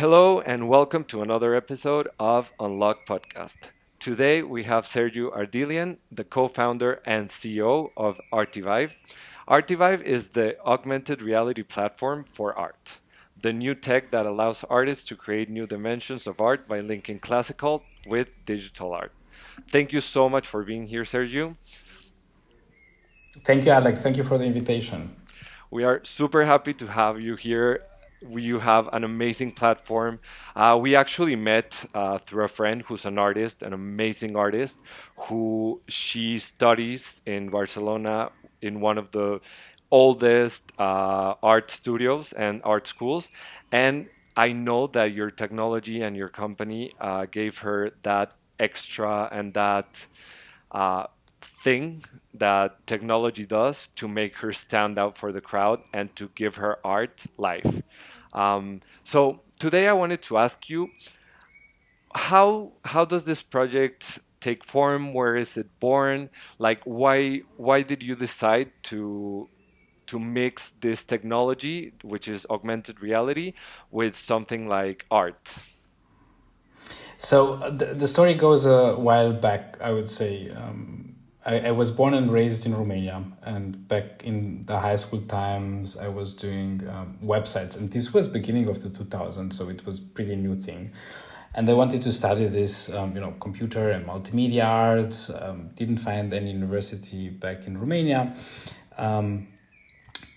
Hello and welcome to another episode of Unlock Podcast. Today we have Sergiu Ardelean, the co-founder and CEO of Artivive. Artivive is the augmented reality platform for art, the new tech that allows artists to create new dimensions of art by linking classical with digital art. Thank you so much for being here, Sergiu. Thank you, Alex. Thank you for the invitation. We are super happy to have you here. You have an amazing platform. We actually met through a friend who's an artist, an amazing artist, who she studies in Barcelona in one of the oldest art studios and art schools. And I know that your technology and your company gave her that extra and that uh, thing that technology does to make her stand out for the crowd and to give her art life. So today I wanted to ask you how does this project take form? Where is it born? Like why did you decide to mix this technology, which is augmented reality, with something like art? The story goes a while back, I would say. I was born and raised in Romania, and back in the high school times, I was doing websites, and this was beginning of the 2000s, so it was pretty new thing. And I wanted to study this, computer and multimedia arts. Didn't find any university back in Romania. Um,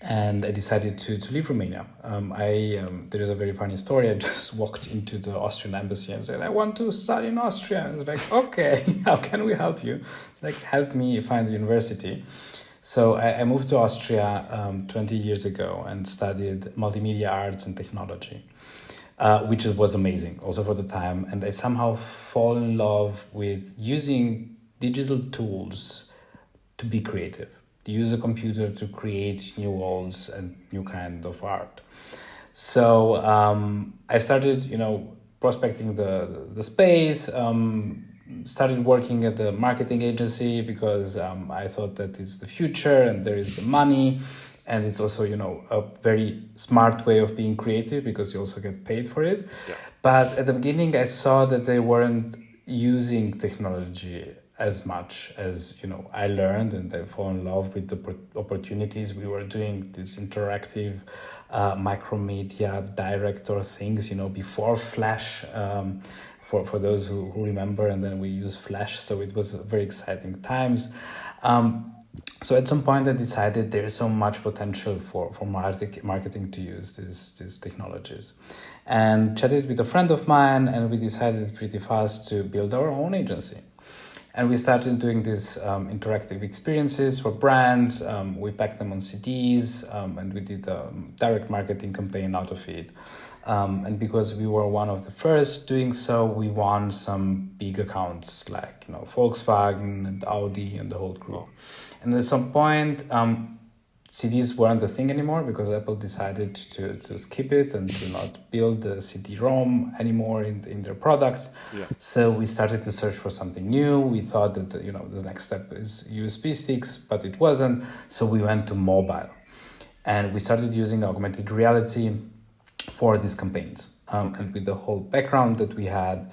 and I decided to leave Romania. There is a very funny story. I just walked into the Austrian embassy and said, "I want to study in Austria." It's like, "Okay, how can we help you?" It's like, "Help me find the university." So I moved to Austria 20 years ago and studied multimedia arts and technology, which was amazing also for the time. And I somehow fall in love with using digital tools to be creative, to use a computer to create new worlds and new kind of art. So I started, prospecting the space. Started working at the marketing agency because I thought that it's the future and there is the money, and it's also a very smart way of being creative because you also get paid for it. Yeah. But at the beginning, I saw that they weren't using technology as much as I learned, and I fall in love with the opportunities. We were doing this interactive micromedia director things before Flash, for those who remember, and then we use Flash, so it was very exciting times. So at some point I decided there's so much potential for marketing to use these technologies, and chatted with a friend of mine, and we decided pretty fast to build our own agency. And we started doing these interactive experiences for brands. We packed them on CDs, and we did a direct marketing campaign out of it. And because we were one of the first doing so, we won some big accounts like Volkswagen and Audi and the whole group. And at some point, CDs weren't a thing anymore because Apple decided to skip it and to not build the CD-ROM anymore in their products. Yeah. So we started to search for something new. We thought that the next step is USB sticks, but it wasn't. So we went to mobile, and we started using augmented reality for these campaigns. And with the whole background that we had,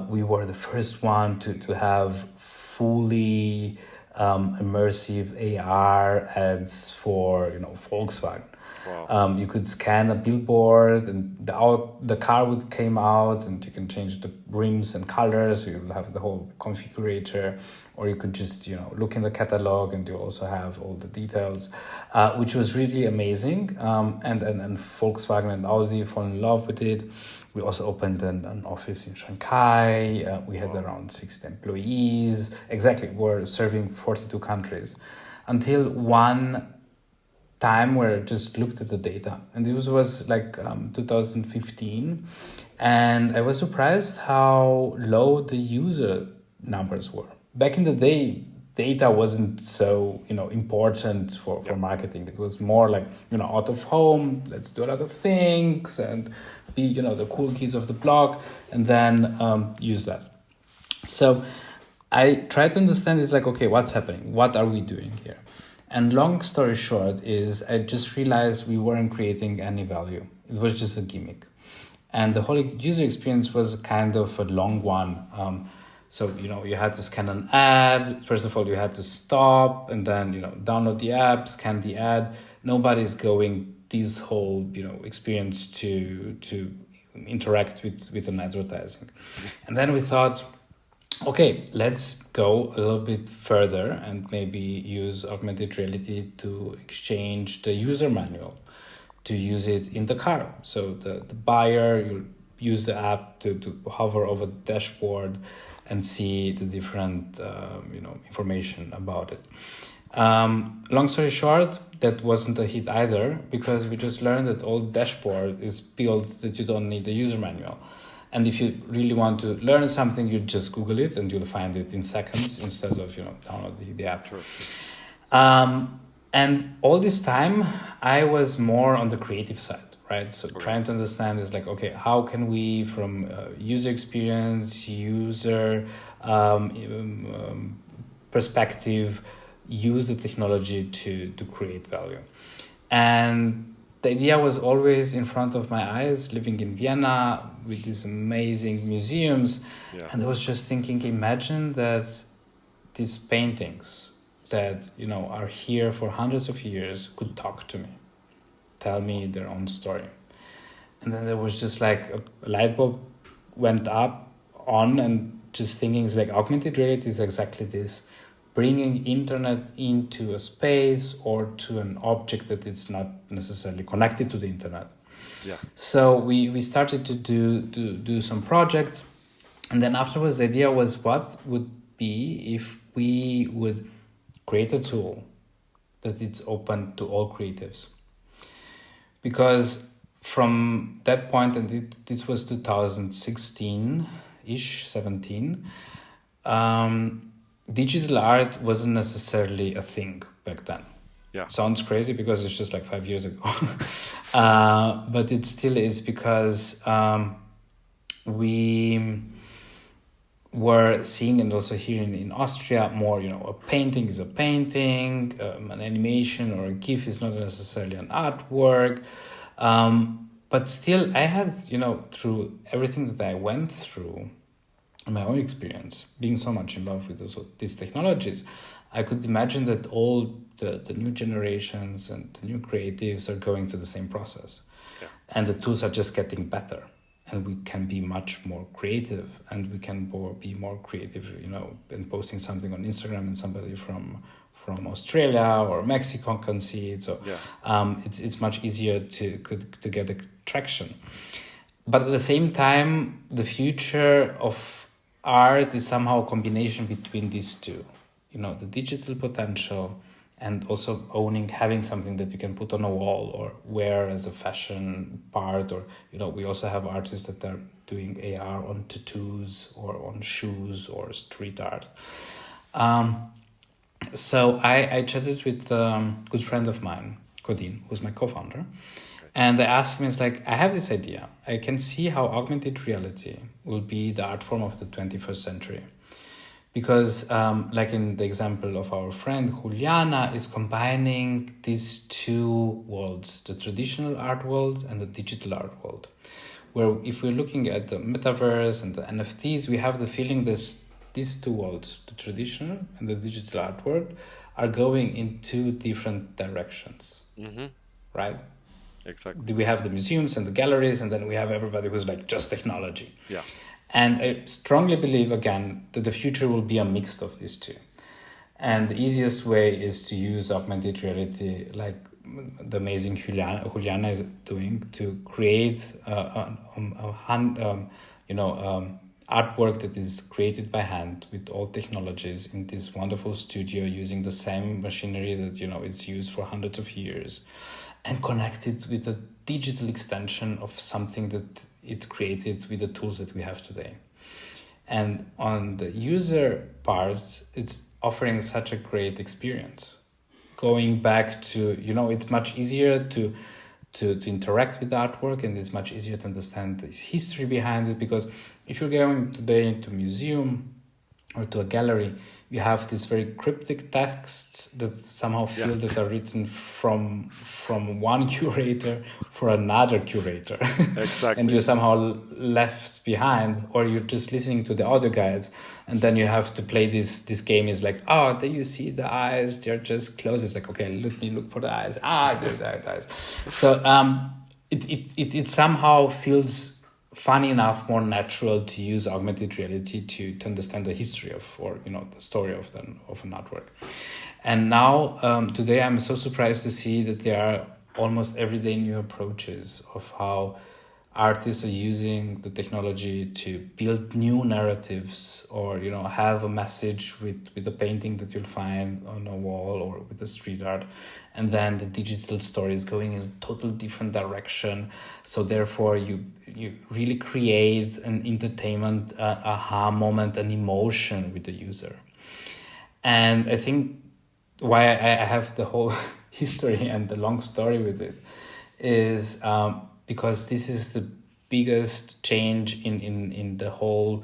we were the first one to have fully immersive AR ads for Volkswagen. Wow. You could scan a billboard, and the car would came out, and you can change the rims and colors. So you'll have the whole configurator, or you could just look in the catalog, and you also have all the details, which was really amazing. And Volkswagen and Audi fall in love with it. We also opened an office in Shanghai. We had around 60 employees. Exactly, we're serving 42 countries, until one time where I just looked at the data, and this was like 2015, and I was surprised how low the user numbers were. Back in the day, data wasn't so important for marketing. It was more like out of home, let's do a lot of things and be the cool kids of the block, and then use that. So I try to understand, it's like, okay, what's happening? What are we doing here? And long story short is I just realized we weren't creating any value. It was just a gimmick. And the whole user experience was kind of a long one. So, you had to scan an ad. First of all, you had to stop and then, download the app, scan the ad. Nobody's going this whole, experience to interact with an advertising. And then we thought, okay, let's go a little bit further and maybe use augmented reality to exchange the user manual, to use it in the car. So the buyer, you use the app to hover over the dashboard and see the different information about it. Long story short, that wasn't a hit either, because we just learned that all dashboard is built that you don't need the user manual. And if you really want to learn something, you just Google it and you'll find it in seconds instead of download the app. Sure. And all this time, I was more on the creative side, right? So trying to understand is like, okay, how can we, from user experience, user perspective, use the technology to create value? And the idea was always in front of my eyes, living in Vienna with these amazing museums. Yeah. And I was just thinking, imagine that these paintings that are here for hundreds of years could talk to me, tell me their own story. And then there was just like a light bulb went up on, and just thinking is like augmented reality is exactly this, bringing internet into a space or to an object that is not necessarily connected to the internet. Yeah. So we started to do some projects, and then afterwards the idea was, what would be if we would create a tool that it's open to all creatives? Because from that point, and this was 2016-ish, 17, digital art wasn't necessarily a thing back then. Yeah. Sounds crazy because it's just like 5 years ago. But it still is, because we were seeing and also hearing in Austria more, a painting is a painting, an animation or a GIF is not necessarily an artwork. But still, I had, through everything that I went through, in my own experience, being so much in love with these technologies, I could imagine that all the new generations and the new creatives are going through the same process. Yeah. And the tools are just getting better. And we can be much more creative, and we can be more creative, and posting something on Instagram and somebody from Australia or Mexico can see it. So it's much easier to get the traction. But at the same time, the future of art is somehow a combination between these two, the digital potential and also having something that you can put on a wall or wear as a fashion part, or, we also have artists that are doing AR on tattoos or on shoes or street art. So I chatted with a good friend of mine, Codin, who's my co-founder. And I asked him, I have this idea. I can see how augmented reality will be the art form of the 21st century. Because like in the example of our friend Juliana, is combining these two worlds, the traditional art world and the digital art world. Where if we're looking at the metaverse and the NFTs, we have the feeling that these two worlds, the traditional and the digital art world, are going in two different directions, right? Exactly. We have the museums and the galleries, and then we have everybody who's like just technology. Yeah. And I strongly believe, again, that the future will be a mix of these two. And the easiest way is to use augmented reality, like the amazing Juliana is doing, to create artwork that is created by hand with all technologies in this wonderful studio, using the same machinery that it's used for hundreds of years, and connected with a digital extension of something that it's created with the tools that we have today. And on the user part, it's offering such a great experience. Going back to, it's much easier to interact with the artwork, and it's much easier to understand the history behind it, because if you're going today into a museum or to a gallery, you have these very cryptic texts that somehow Yeah, feel that are written from one curator for another curator, and exactly. you're somehow left behind, or you're just listening to the audio guides, and then you have to play this game. Is like, oh, there you see the eyes, they're just closed. It's like, okay, let me look for the eyes. Ah, there's the eyes. So it somehow feels funny enough more natural to use augmented reality to understand the history of, or the story of an artwork. And now today I'm so surprised to see that there are almost everyday new approaches of how artists are using the technology to build new narratives, or have a message with a painting that you'll find on a wall, or with the street art, and then the digital story is going in a total different direction. So therefore you really create an entertainment aha moment, an emotion with the user. And I think why I have the whole history and the long story with it is because this is the biggest change in the whole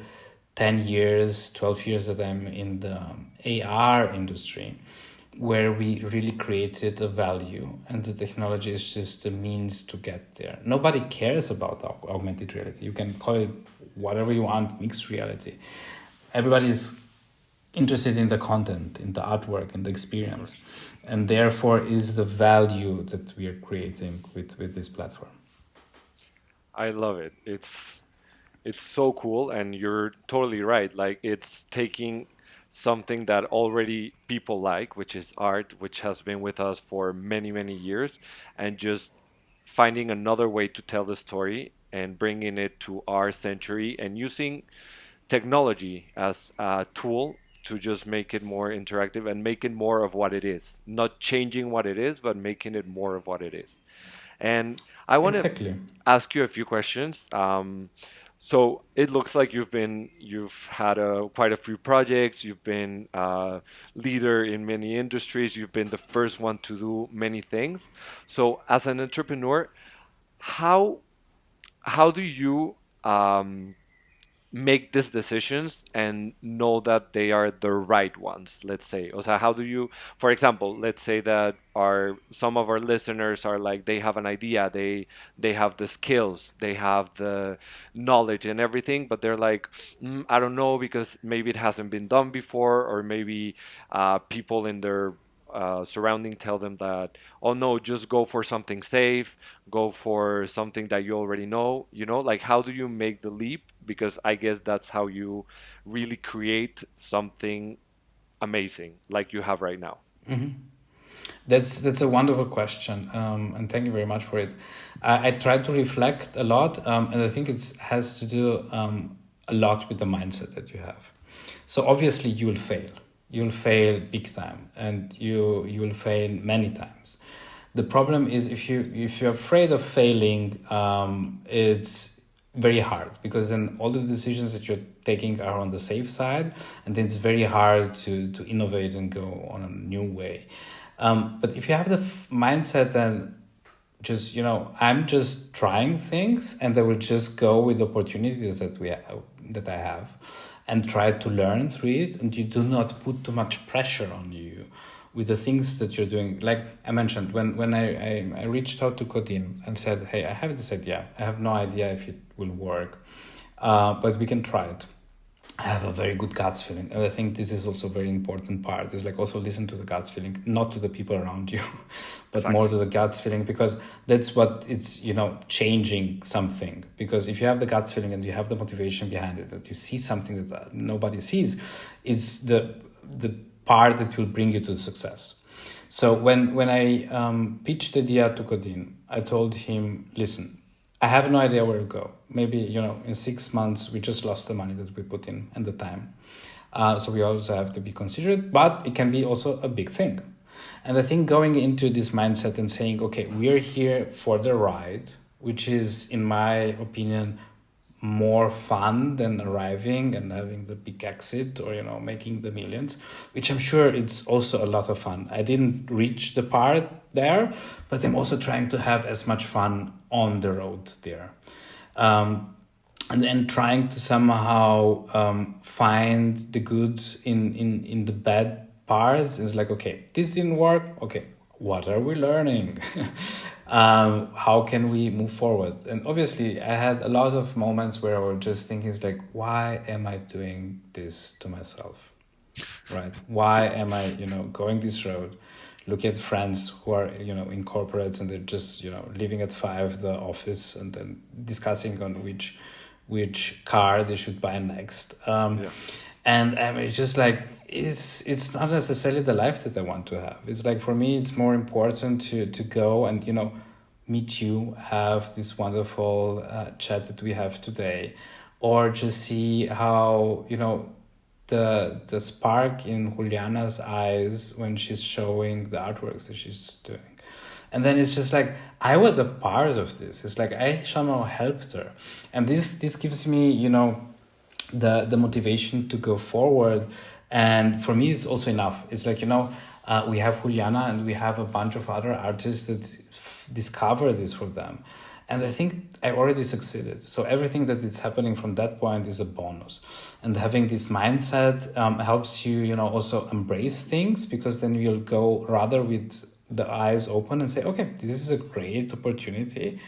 10 years, 12 years that I'm in the AR industry, where we really created a value, and the technology is just a means to get there. Nobody cares about augmented reality. You can call it whatever you want, mixed reality. Everybody's interested in the content, in the artwork, in the experience, and therefore is the value that we are creating with this platform. I love it. It's so cool, and you're totally right. Like, it's taking something that already people like, which is art, which has been with us for many, many years, and just finding another way to tell the story and bringing it to our century, and using technology as a tool to just make it more interactive and make it more of what it is. Not changing what it is, but making it more of what it is. And I want to Exactly. ask you a few questions. So it looks like you've had quite a few projects. You've been leader in many industries. You've been the first one to do many things. So as an entrepreneur, how how do you make these decisions and know that they are the right ones, let's say? O sea, how do you, for example, let's say that our some of our listeners are like, they have an idea, they have the skills, they have the knowledge and everything, but they're like, I don't know, because maybe it hasn't been done before, or maybe people in their surrounding tell them that, oh no, just go for something safe, go for something that you already know, like, how do you make the leap? Because I guess that's how you really create something amazing like you have right now. That's a wonderful question, and thank you very much for it. I try to reflect a lot, and I think it has to do a lot with the mindset that you have. So obviously you will fail. You'll fail big time, and you will fail many times. The problem is if you're afraid of failing, it's very hard, because then all the decisions that you're taking are on the safe side, and then it's very hard to innovate and go on a new way. But if you have the mindset, then just I'm just trying things, and I will just go with opportunities that I have, and try to learn through it, and you do not put too much pressure on you with the things that you're doing. Like I mentioned, when I reached out to Codin and said, hey, I have this idea, I have no idea if it will work, but we can try it. I have a very good guts feeling, and I think this is also a very important part. Is like, also listen to the guts feeling, not to the people around you, but more Exactly. to the guts feeling, because that's what it's changing something. Because if you have the guts feeling and you have the motivation behind it, that you see something that nobody sees, it's the part that will bring you to success. So when I pitched the idea to Codin, I told him, listen, I have no idea where to go. Maybe, in 6 months, we just lost the money that we put in and the time. So we also have to be considerate, but it can be also a big thing. And I think going into this mindset and saying, okay, we are here for the ride, which is, in my opinion, more fun than arriving and having the big exit, or making the millions, which I'm sure it's also a lot of fun. I didn't reach the part there, but I'm also trying to have as much fun on the road there. and then trying to somehow find the good in the bad parts is like, okay, this didn't work, okay, what are we learning? How can we move forward? And obviously I had a lot of moments where I was just thinking, it's like, why am I doing this to myself, right? Why Same. am I, going this road? Look at friends who are, in corporates, and they're just, leaving at 5 the office, and then discussing on which car they should buy next. Yeah. And it's just like, it's not necessarily the life that I want to have. It's like, for me, it's more important to go and, meet you, have this wonderful chat that we have today, or just see how, the spark in Juliana's eyes when she's showing the artworks that she's doing. And then it's just like, I was a part of this. It's like I somehow helped her. And this gives me, the motivation to go forward. And for me, it's also enough. It's like, we have Juliana and we have a bunch of other artists that discover this for them. And I think I already succeeded. So everything that is happening from that point is a bonus. And having this mindset helps you, also embrace things, because then you'll go rather with the eyes open and say, okay, this is a great opportunity.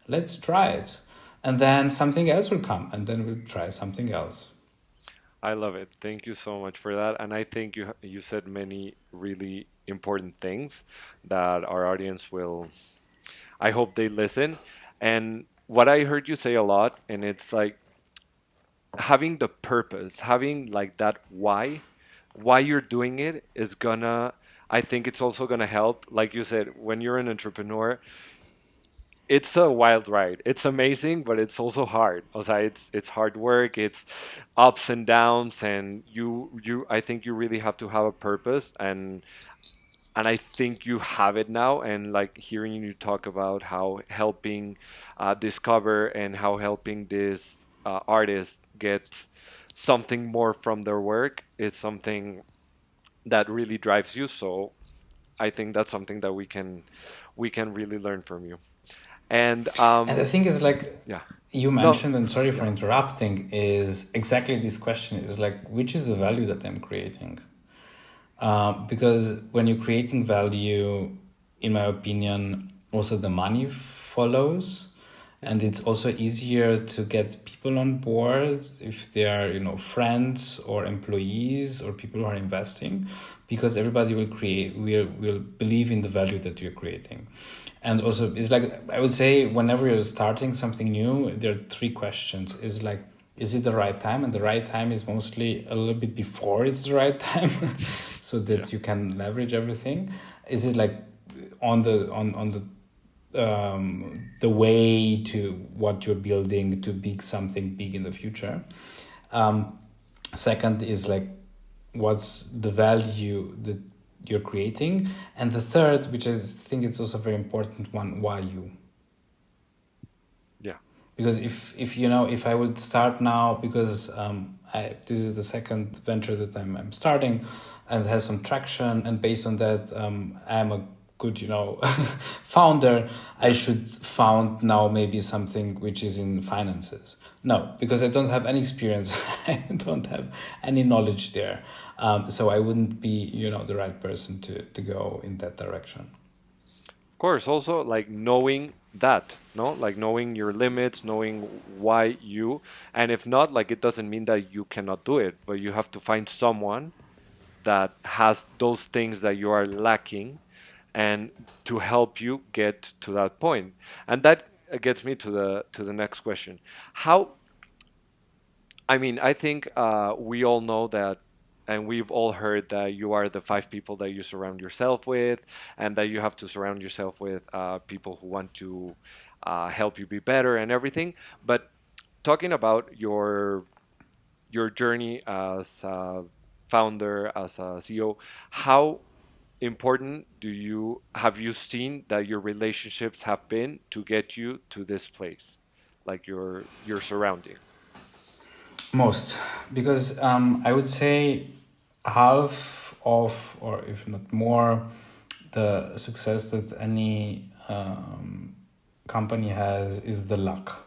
Let's try it. And then something else will come, and then we'll try something else. I love it. Thank you so much for that. And I think you said many really important things that our audience will, I hope they listen. And what I heard you say a lot, and it's like having the purpose, having like that why you're doing it is gonna, I think it's also gonna help. Like you said, when you're an entrepreneur, it's a wild ride. It's amazing, but it's also hard. O sea, it's hard work. It's ups and downs, and you I think you really have to have a purpose, and I think you have it now. And like hearing you talk about how helping discover and how helping this artist get something more from their work is something that really drives you. So I think that's something that we can really learn from you. And And the thing is, like yeah, you no, mentioned, and sorry for yeah, interrupting, is exactly this question is like, which is the value that I'm creating? Because when you're creating value, in my opinion, also the money follows. yeah, And it's also easier to get people on board if they are, friends or employees or people who are investing, because everybody will believe in the value that you're creating. And also, it's like, I would say, whenever you're starting something new, there are 3 questions. Is like, is it the right time? And the right time is mostly a little bit before it's the right time, so yeah. that you can leverage everything. Is it like on the way to what you're building to be something big in the future? Um, Second is like, what's the value that you're creating? And the third, which I think it's also a very important one, why you? Yeah. Because if if I would start now, because this is the second venture that I'm starting, and has some traction, and based on that, I'm a good founder, I Yeah. should found now maybe something which is in finances. No, because I don't have any experience. I don't have any knowledge there, so I wouldn't be the right person to go in that direction. Of course, also like knowing that, no, like knowing your limits, knowing why you, and if not, like it doesn't mean that you cannot do it, but you have to find someone that has those things that you are lacking, and to help you get to that point. And that gets me to the next question. How, I mean, I think we all know that, and we've all heard that you are the 5 people that you surround yourself with, and that you have to surround yourself with people who want to help you be better and everything. But talking about your journey as a founder, as a CEO, how important do you have you seen that your relationships have been to get you to this place, like your surrounding? Most, because I would say half of, or if not more, the success that any company has is the luck.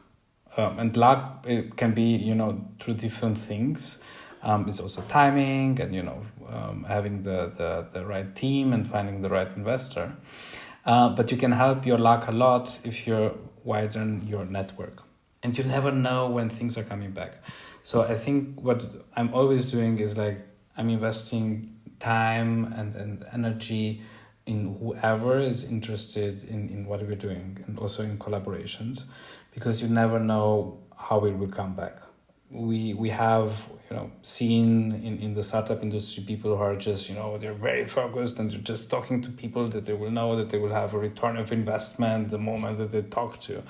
and luck, it can be, through different things. It's also timing, and having the right team and finding the right investor. But you can help your luck a lot if you widen your network, and you never know when things are coming back. So I think what I'm always doing is like, I'm investing time and energy in whoever is interested in what we're doing, and also in collaborations, because you never know how it will come back. We have, seen in the startup industry, people who are just, they're very focused, and they're just talking to people that they will know that they will have a return of investment the moment that they talk to,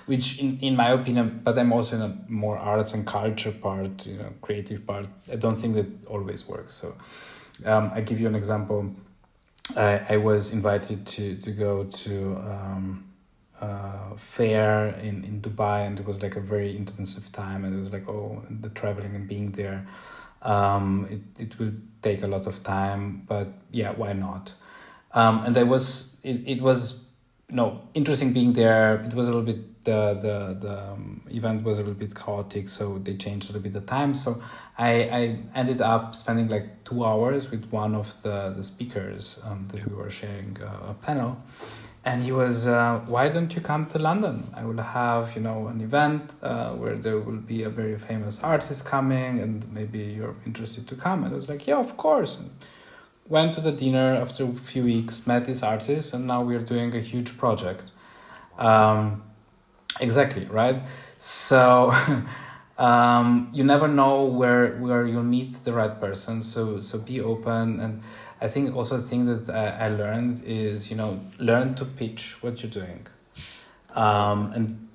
which in my opinion, but I'm also in a more arts and culture part, creative part, I don't think that always works. So I give you an example. I was invited to go to fair in Dubai, and it was like a very intensive time, and it was like, oh, the traveling and being there, it will take a lot of time, but yeah, why not? And it was, interesting being there. It was a little bit, the event was a little bit chaotic, so they changed a little bit the time. So I ended up spending like 2 hours with one of the speakers, that we were sharing a panel, and he was, why don't you come to London? I will have, an event where there will be a very famous artist coming, and maybe you're interested to come. And I was like, yeah, of course. And went to the dinner after a few weeks, met this artist, and now we're doing a huge project. Um, exactly, right? So you never know where you'll meet the right person. So be open. And I think also the thing that I learned is, learn to pitch what you're doing. So good. And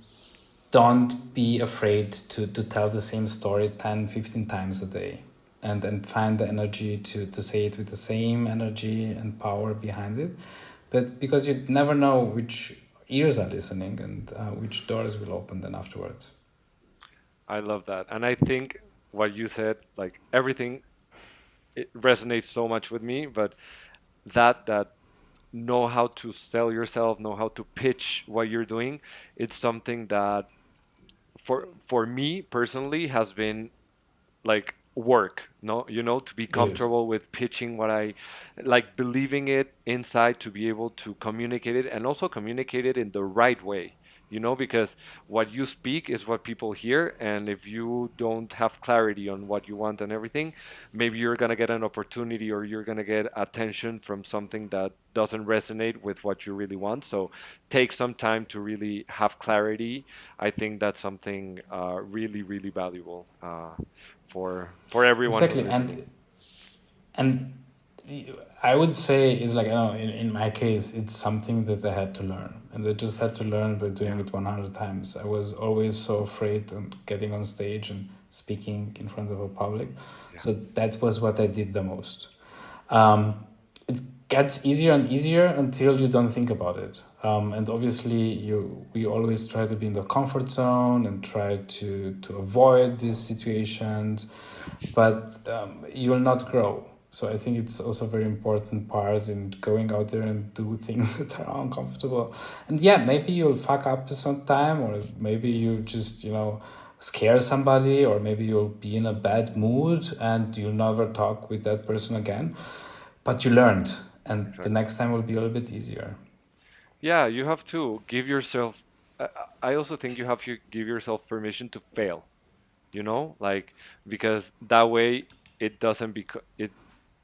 don't be afraid to tell the same story 10, 15 times a day, and find the energy to say it with the same energy and power behind it. But because you never know which ears are listening, and which doors will open then afterwards. I love that. And I think what you said, like everything, it resonates so much with me, but that know how to sell yourself, know how to pitch what you're doing, it's something that for me personally has been like work, no, to be It is. comfortable with pitching what I like, believing it inside to be able to communicate it, and also communicate it in the right way, because what you speak is what people hear, and if you don't have clarity on what you want and everything, maybe you're going to get an opportunity, or you're going to get attention from something that doesn't resonate with what you really want. So take some time to really have clarity. I think that's something really, really valuable for everyone who's Exactly. listening. And I would say it's like, in my case, it's something that I had to learn, and I just had to learn by doing Yeah, it 100 times. I was always so afraid of getting on stage and speaking in front of a public. yeah, So that was what I did the most. It gets easier and easier until you don't think about it. And obviously, we always try to be in the comfort zone and try to avoid these situations, yeah. but you will not grow. So I think it's also a very important part in going out there and do things that are uncomfortable. And yeah, maybe you'll fuck up sometime, or maybe you just, scare somebody, or maybe you'll be in a bad mood and you'll never talk with that person again. But you learned, and the Exactly. next time will be a little bit easier. Yeah, you have to give yourself. I also think you have to give yourself permission to fail. Like, because that way it doesn't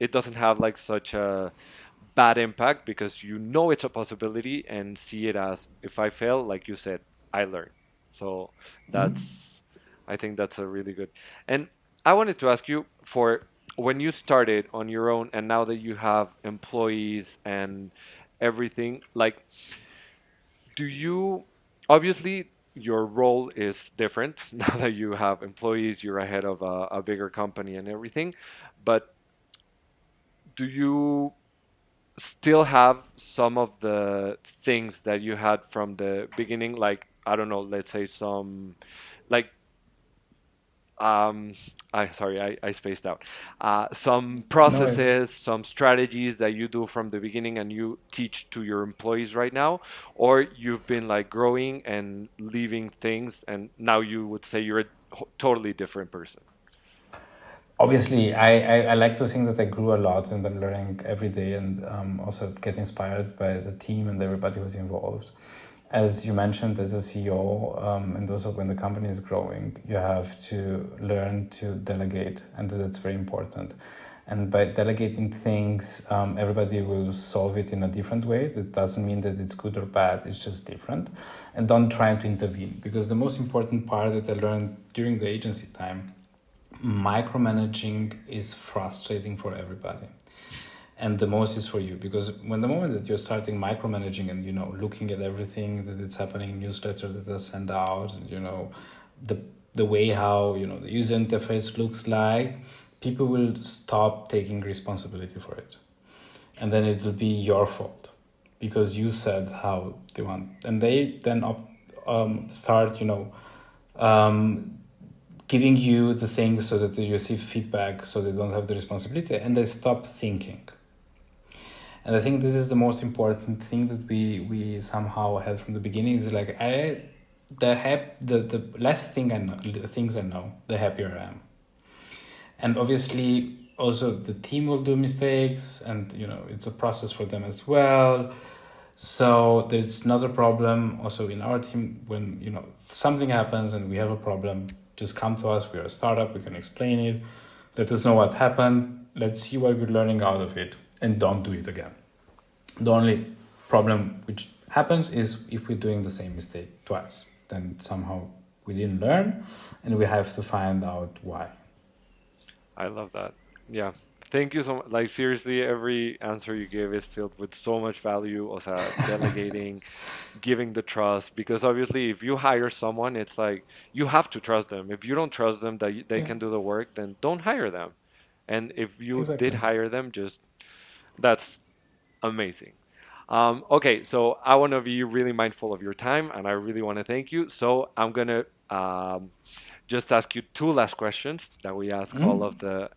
it doesn't have like such a bad impact, because it's a possibility, and see it as, if I fail, like you said, I learn. So that's I think that's a really good. And I wanted to ask you, for when you started on your own, and now that you have employees and everything, like, do you obviously your role is different now that you have employees, you're ahead of a bigger company and everything, but do you still have some of the things that you had from the beginning, like, I don't know, let's say some, like, um I spaced out. Some No worries. processes, some strategies that you do from the beginning and you teach to your employees right now, or you've been like growing and leaving things, and now you would say you're a totally different person. Obviously, I like to think that I grew a lot and I'm learning every day and also get inspired by the team and everybody who's involved. As you mentioned, as a CEO, and also when the company is growing, you have to learn to delegate, and that's very important. And by delegating things, everybody will solve it in a different way. That doesn't mean that it's good or bad, it's just different. And don't try to intervene, because the most important part that I learned during the agency time, micromanaging is frustrating for everybody, and the most is for you, because when the moment that you're starting micromanaging and looking at everything that is happening in newsletters that are sent out, and the the way how the user interface looks like, people will stop taking responsibility for it, and then it will be your fault because you said how they want, and they then start um, giving you the things so that you receive feedback, so they don't have the responsibility, and they stop thinking. And I think this is the most important thing that we somehow had from the beginning, is like the less thing I know, the things I know, the happier I am. And obviously also the team will do mistakes, and it's a process for them as well. So there's not a problem also in our team when something happens and we have a problem. Just come to us. We are a startup. We can explain it. Let us know what happened. Let's see what we're learning out of it, and don't do it again. The only problem which happens is if we're doing the same mistake twice, then somehow we didn't learn, and we have to find out why. I love that. Yeah. Thank you so much. Like seriously, every answer you gave is filled with so much value. Also, delegating, giving the trust, because obviously if you hire someone, it's like you have to trust them. If you don't trust them that they Yeah, can do the work, then don't hire them. And if you did exactly. hire them, just that's amazing. Okay, so I want to be really mindful of your time, and I really want to thank you. So I'm gonna just ask you two last questions that we ask all of the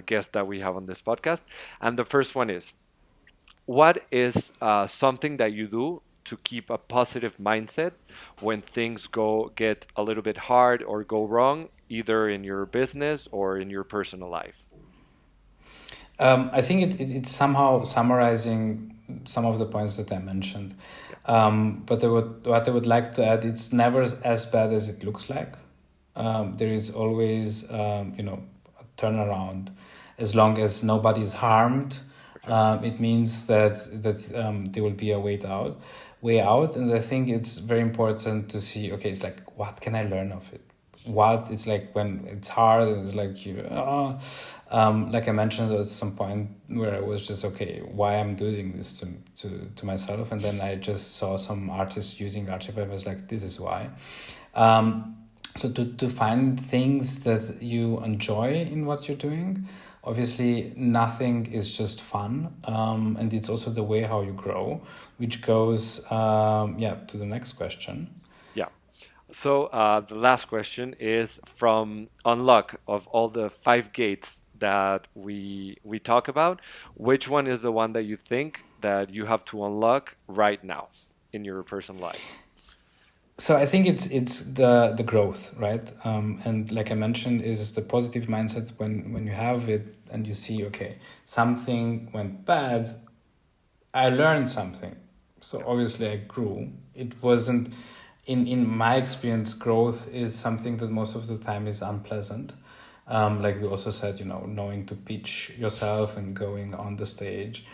guests that we have on this podcast. And the first one is, what is something that you do to keep a positive mindset when things get a little bit hard or go wrong, either in your business or in your personal life? I think it's somehow summarizing some of the points that I mentioned. Yeah. But what I would like to add, it's never as bad as it looks like. There is always, a turnaround. As long as nobody's harmed, Exactly. it means that there will be a way out. And I think it's very important to see. Okay, it's like, what can I learn of it? What it's like when it's hard, and it's like like I mentioned at some point where I was just, okay, why I'm doing this to myself, and then I just saw some artists using Artify. I was like, this is why. So to find things that you enjoy in what you're doing. Obviously, nothing is just fun, and it's also the way how you grow, which goes to the next question. Yeah. So the last question is from unlock of all the five gates that we talk about. Which one is the one that you think that you have to unlock right now in your personal life? So I think it's the growth, right? And like I mentioned, is the positive mindset when you have it and you see, okay, something went bad, I learned something. So Yeah. obviously I grew. It wasn't in my experience, growth is something that most of the time is unpleasant. Like we also said, knowing to pitch yourself and going on the stage,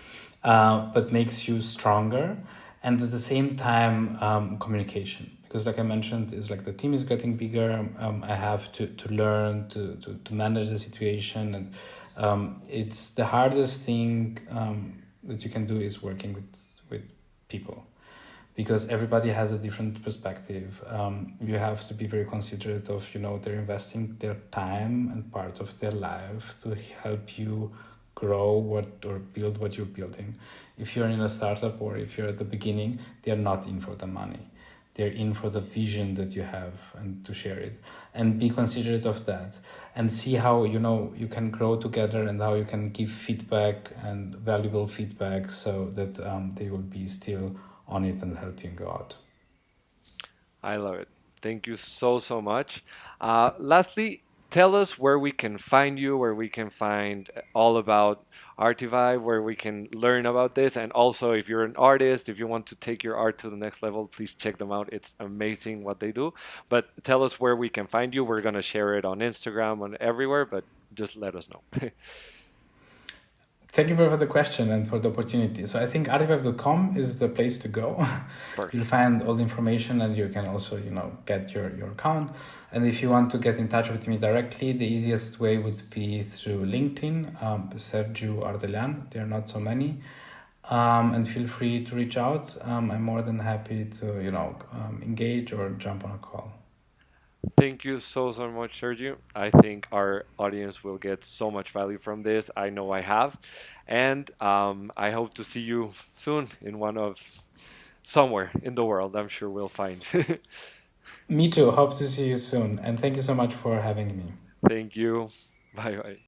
but makes you stronger. And at the same time, communication. Because like I mentioned, is like the team is getting bigger. I have to learn to manage the situation. And it's the hardest thing that you can do is working with people, because everybody has a different perspective. You have to be very considerate of, they're investing their time and part of their life to help you grow what or build what you're building. If you're in a startup or if you're at the beginning, they are not in for the money. they're in for the vision that you have and to share it, and be considerate of that, and see how you can grow together and how you can give feedback and valuable feedback so that they will be still on it and help you go out. I love it. Thank you so, so much. Lastly, tell us where we can find you, where we can find all about Artivive, where we can learn about this. And also, if you're an artist, if you want to take your art to the next level, please check them out. It's amazing what they do. But tell us where we can find you. We're going to share it on Instagram, on everywhere, but just let us know. Thank you for the question and for the opportunity. So I think artivive.com is the place to go. You'll Perfect. find all the information and you can also, get your account. And if you want to get in touch with me directly, the easiest way would be through LinkedIn, Sergiu Ardelean. There are not so many. And feel free to reach out. I'm more than happy to, engage or jump on a call. Thank you so, so much, Sergio. I think our audience will get so much value from this. I know I have. And I hope to see you soon in one of somewhere in the world. I'm sure we'll find. Me too. Hope to see you soon. And thank you so much for having me. Thank you. Bye bye.